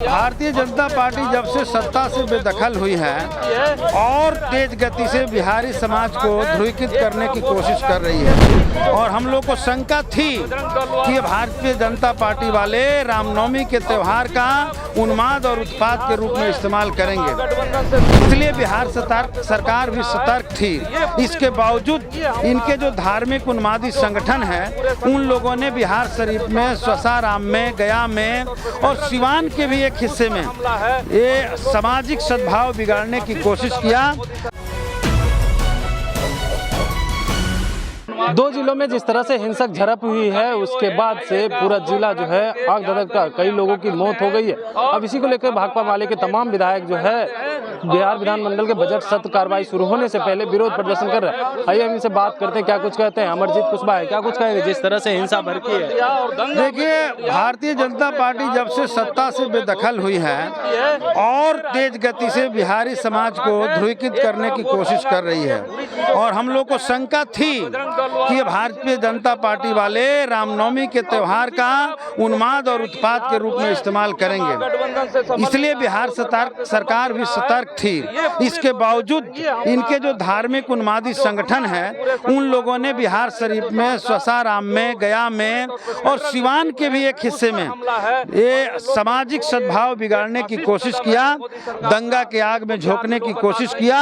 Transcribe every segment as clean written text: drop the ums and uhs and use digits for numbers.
Bharatiya Janata party जब से सत्ता से बेदखल हुई है और तेज गति से बिहारी समाज को ध्रुवीकृत करने की कोशिश कर रही है और हम लोग को शंका थी कि ये भारतीय जनता पार्टी वाले रामनवमी के त्यौहार का उन्माद और उत्पाद के रूप में इस्तेमाल करेंगे, इसलिए बिहार सरकार भी सतर्क थी। इसके बावजूद इनके जो धार्मिक उन्मादी संगठन है उन लोगों ने बिहार शरीफ में, सासाराम में, गया में और सिवान के भी एक हिस्से में ये सामाजिक सद्भाव बिगाड़ने की कोशिश किया। दो जिलों में जिस तरह से हिंसक झड़प हुई है उसके बाद से पूरा जिला जो है आग धधकता, कई लोगों की मौत हो गई है। अब इसी को लेकर भाकपा माले के तमाम विधायक जो है बिहार विधानमंडल के बजट सत्र कार्रवाई शुरू होने से पहले विरोध प्रदर्शन कर रहे हैं। आइए हम इनसे बात करते हैं, क्या कुछ कहते हैं। अमरजीत कुशवाहा क्या कुछ कहेंगे जिस तरह से हिंसा भड़की है? देखिए, भारतीय जनता पार्टी जब से सत्ता से बेदखल हुई है और तेज गति से बिहारी समाज को ध्रुवीकृत करने की कोशिश कर रही है और हम लोग को शंका थी कि ये भारतीय जनता पार्टी वाले रामनवमी के त्यौहार का उन्माद और उत्पाद के रूप में इस्तेमाल करेंगे, इसलिए बिहार सरकार भी सतर्क थी। इसके बावजूद इनके जो धार्मिक उन्मादी संगठन है उन लोगों ने बिहार शरीफ में, सासाराम में, गया में और सिवान के भी एक हिस्से में ये सामाजिक सद्भाव बिगाड़ने की कोशिश किया, दंगा के आग में झोंकने की कोशिश किया।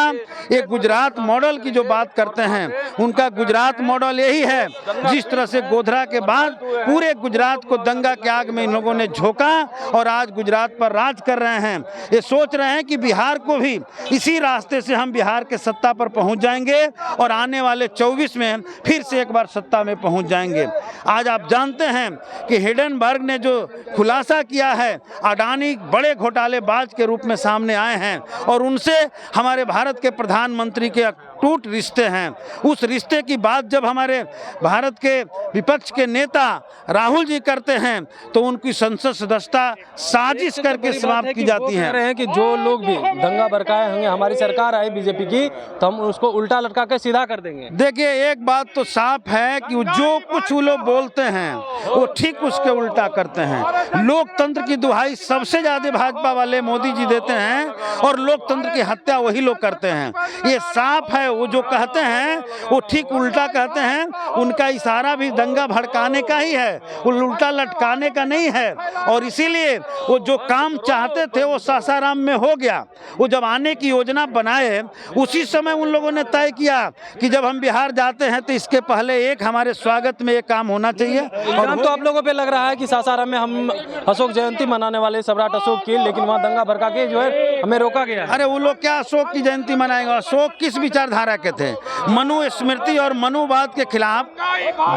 एक गुजरात मॉडल की जो बात करते हैं, उनका गुजरात मॉडल यही है। जिस तरह से गोधरा के बाद पूरे गुजरात को दंगा के आग में इन लोगों ने झोंका और आज गुजरात पर राज कर रहे हैं। ये सोच रहे हैं कि बिहार को भी इसी रास्ते से हम बिहार के सत्ता पर पहुंच जाएंगे और आने वाले 24 में फिर से एक बार सत्ता में पहुंच जाएंगे। आज आप जानते हैं कि हिडेनबर्ग ने जो खुलासा किया है, अडानी बड़े घोटालेबाज के रूप में सामने आए हैं और उनसे हमारे भारत के प्रधानमंत्री के टूट रिश्ते हैं। उस रिश्ते की बात जब हमारे भारत के विपक्ष के नेता राहुल जी करते हैं तो उनकी संसद सदस्यता साजिश करके समाप्त की जाती है। कह रहे हैं कि जो लोग भी दंगा भड़काए होंगे, हमारी सरकार आई बीजेपी की, तो हम उसको उल्टा लटका के सीधा कर देंगे। देखिए, एक बात तो साफ है कि जो कुछ वो लोग बोलते हैं वो ठीक उसके उल्टा करते हैं। लोकतंत्र की दुहाई सबसे ज्यादा भाजपा वाले मोदी जी देते हैं और लोकतंत्र की हत्या वही लोग करते हैं। ये साफ है, वो जो कहते हैं वो ठीक उल्टा कहते हैं। उनका इशारा भी दंगा भड़काने का ही है, वो उल्टा लटकाने का नहीं है। और इसीलिए वो जो काम चाहते थे वो सासाराम में हो गया। वो जब आने की योजना बनाए उसी समय उन लोगों ने तय किया कि जब हम बिहार जाते हैं तो इसके पहले एक हमारे स्वागत में एक काम होना चाहिए। और तो आप लोगों पे लग रहा है कि सासाराम में हम अशोक जयंती मनाने वाले सम्राट अशोक की, लेकिन वहाँ दंगा भड़का के जो है हमें रोका गया। अरे वो लोग क्या अशोक की जयंती मनाएंगे? अशोक किस विचारधारा के थे? मनुस्मृति और मनुवाद के खिलाफ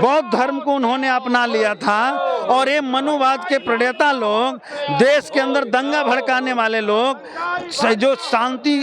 बौद्ध धर्म को उन्होंने अपना लिया था और ये मनुवाद के प्रणेता लोग, देश के अंदर दंगा भड़काने वाले लोग, जो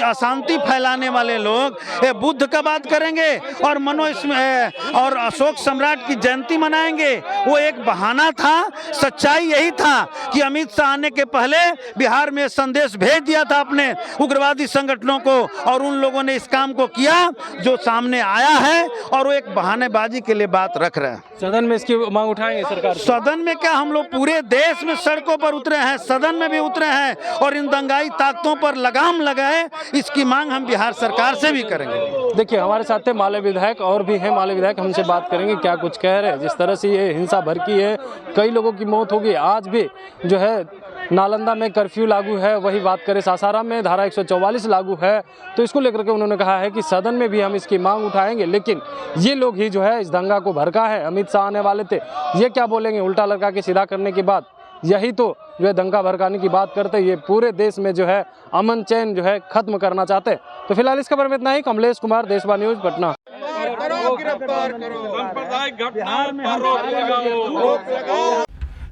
अशांति फैलाने वाले लोग ये बुद्ध का बात करेंगे और अशोक सम्राट की जयंती मनाएंगे। वो एक बहाना था। सच्चाई यही था कि अमित शाह आने के पहले बिहार में संदेश भेज दिया था अपने उग्रवादी संगठनों को और उन लोगों ने इस काम को किया जो सामने आया है और वो एक बहानेबाजी के लिए बात रख रहे हैं। सदन में इसकी मांग उठाएंगे सरकार? सदन में क्या, हम लोग पूरे देश में सड़कों पर उतरे हैं, सदन में भी उतरे हैं और इन दंगाई ताकतों पर लगाम लगाए, इसकी मांग हम बिहार सरकार से भी करेंगे। देखिए, हमारे साथ माले विधायक और भी हैं माले विधायक, हमसे बात करेंगे क्या कुछ कह रहे हैं। जिस तरह से ये हिंसा भड़की है, कई लोगों की मौत होगी। आज भी जो है नालंदा में कर्फ्यू लागू है, वही बात करें सासाराम में धारा 144 लागू है। तो इसको लेकर के उन्होंने कहा है कि सदन में भी हम इसकी मांग उठाएंगे, लेकिन ये लोग ही जो है इस दंगा को भड़का है। अमित शाह आने वाले थे, ये क्या बोलेंगे? उल्टा लटका के सीधा करने की बात, यही तो जो है दंगा भड़काने की बात करते, ये पूरे देश में जो है अमन चैन जो है खत्म करना चाहते। तो फिलहाल इस खबर में इतना ही। कमलेश कुमार, देशवा न्यूज, पटना।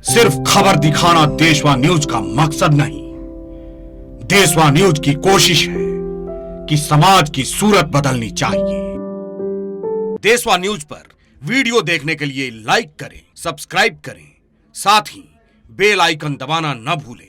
सिर्फ खबर दिखाना देशवा न्यूज का मकसद नहीं। देशवा न्यूज की कोशिश है कि समाज की सूरत बदलनी चाहिए। देशवा न्यूज पर वीडियो देखने के लिए लाइक करें, सब्सक्राइब करें, साथ ही बेल आइकन दबाना न भूलें।